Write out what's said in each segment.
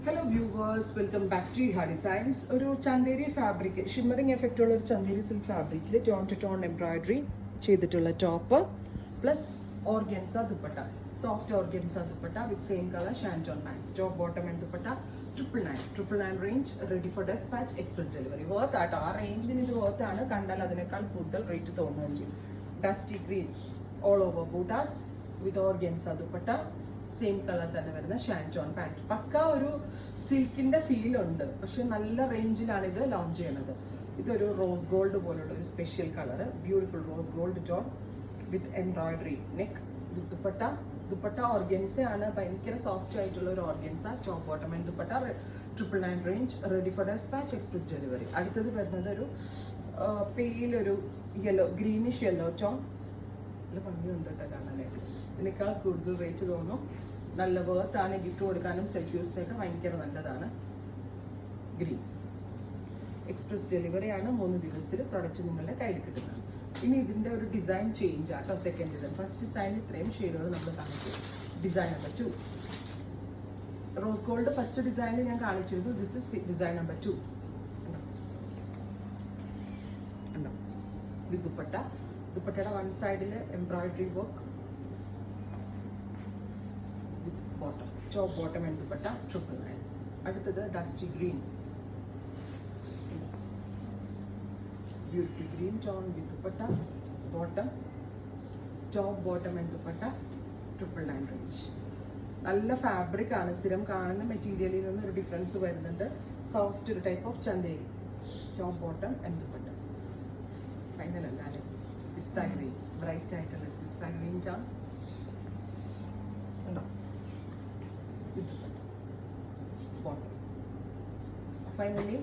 Hello viewers, welcome back to Ha designs. ഒരു Chanderi fabric, shimmering effect ഉള്ള ഒരു Chanderi silk ഫാബ്രിക്കിൽ ടോൺ ടു ടോൺ എംബ്രോയിഡറി ചെയ്തിട്ടുള്ള top plus organza dupatta, soft organza dupatta with same colour shantoon pants, top bottom and dupatta 999 range, ready for despatch, express delivery. Worth ആട്ടോ, ആ റേഞ്ചിന് ഇത് worth ആണ്. കണ്ടാൽ അതിനേക്കാൾ കൂടുതൽ റേറ്റ് തോന്നുകയും ചെയ്യും. ഡസ്റ്റി ഗ്രീൻ ഓൾ ഓവർ ബൂട്ടാസ് വിത്ത് ഓർഗൻസ ദുപ്പട്ട, സെയിം കളർ തന്നെ വരുന്ന ഷാൻറ്റോൺ പാൻറ്. പക്ക ഒരു സിൽക്കിന്റെ ഫീൽ ഉണ്ട്, പക്ഷെ നല്ല റേഞ്ചിലാണ് ഇത് ലോഞ്ച് ചെയ്യുന്നത്. ഇതൊരു റോസ് ഗോൾഡ് പോലുള്ള ഒരു special colour, beautiful rose gold tone with embroidery neck, dupatta. Dupatta organza ആണ്, ഭയങ്കര സോഫ്റ്റ് ആയിട്ടുള്ള ഒരു organza. Top bottom and dupatta 999 range, ready for despatch, express delivery. അടുത്തത് വരുന്നത് ഒരു പെയിലൊരു യെല്ലോ, ഗ്രീനിഷ് യെല്ലോ ടോൺ. നല്ല ഭംഗിയുണ്ട് കേട്ടോ കാണാനായിട്ട്. ഇതിനേക്കാൾ കൂടുതൽ റേറ്റ് തോന്നും. നല്ല വേർത്താണ്, ഗിഫ്റ്റ് കൊടുക്കാനും സെൽഫ് യൂസിനൊക്കെ ഭയങ്കര നല്ലതാണ്. ഗ്രീൻ എക്സ്പ്രസ് ഡെലിവറി ആണ്, 3 ദിവസത്തിൽ പ്രൊഡക്റ്റ് നിങ്ങളുടെ കയ്യിൽ കിട്ടുന്നത്. ഇനി ഇതിന്റെ ഒരു ഡിസൈൻ ചേഞ്ച് ആട്ടോ. സെക്കൻഡ് ഡിസൈൻ, ഫസ്റ്റ് ഡിസൈനിൽ ഇത്രയും ഷെയ്ഡുകൾ നമ്മൾ കാണിച്ചു. Design number 2 rose gold first ഡിസൈനിൽ ഞാൻ കാണിച്ചിരുന്നു. This is design number 2. ഇത് ദുപ്പട്ട, ദുപ്പട്ടയുടെ വൺ സൈഡിൽ embroidery work with bottom, top bottom and dupatta 999. അടുത്തത് dusty green, beautiful green tone with dupatta, bottom, top bottom and dupatta 999 range. നല്ല ഫാബ്രിക് ആണ്, സ്ഥിരം കാണുന്ന മെറ്റീരിയലിൽ നിന്ന് ഒരു ഡിഫറൻസ് വരുന്നുണ്ട്. സോഫ്റ്റ് ഒരു type of Chanderi, top bottom and dupatta. Final എന്തായാലും പിസ്ത ഗ്രീൻ, ബ്രൈറ്റ് ആയിട്ടുള്ള പിസ്ത ഗ്രീൻ ടോൺ ഉണ്ടോ. Finally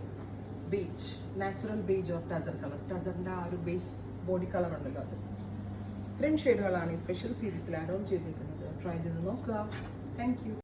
beige, natural beige of tussar colour. ടസറിന്റെ ആ ഒരു ബേസ് ബോഡി കളർ ഉണ്ടല്ലോ, അത്. ഇത്രയും ഷെയ്ഡുകളാണ് ഈ സ്പെഷ്യൽ സീരീസിൽ ആഡ് ഓൺ ചെയ്തിരിക്കുന്നത്. ട്രൈ ചെയ്ത് നോക്കുക. Thank you.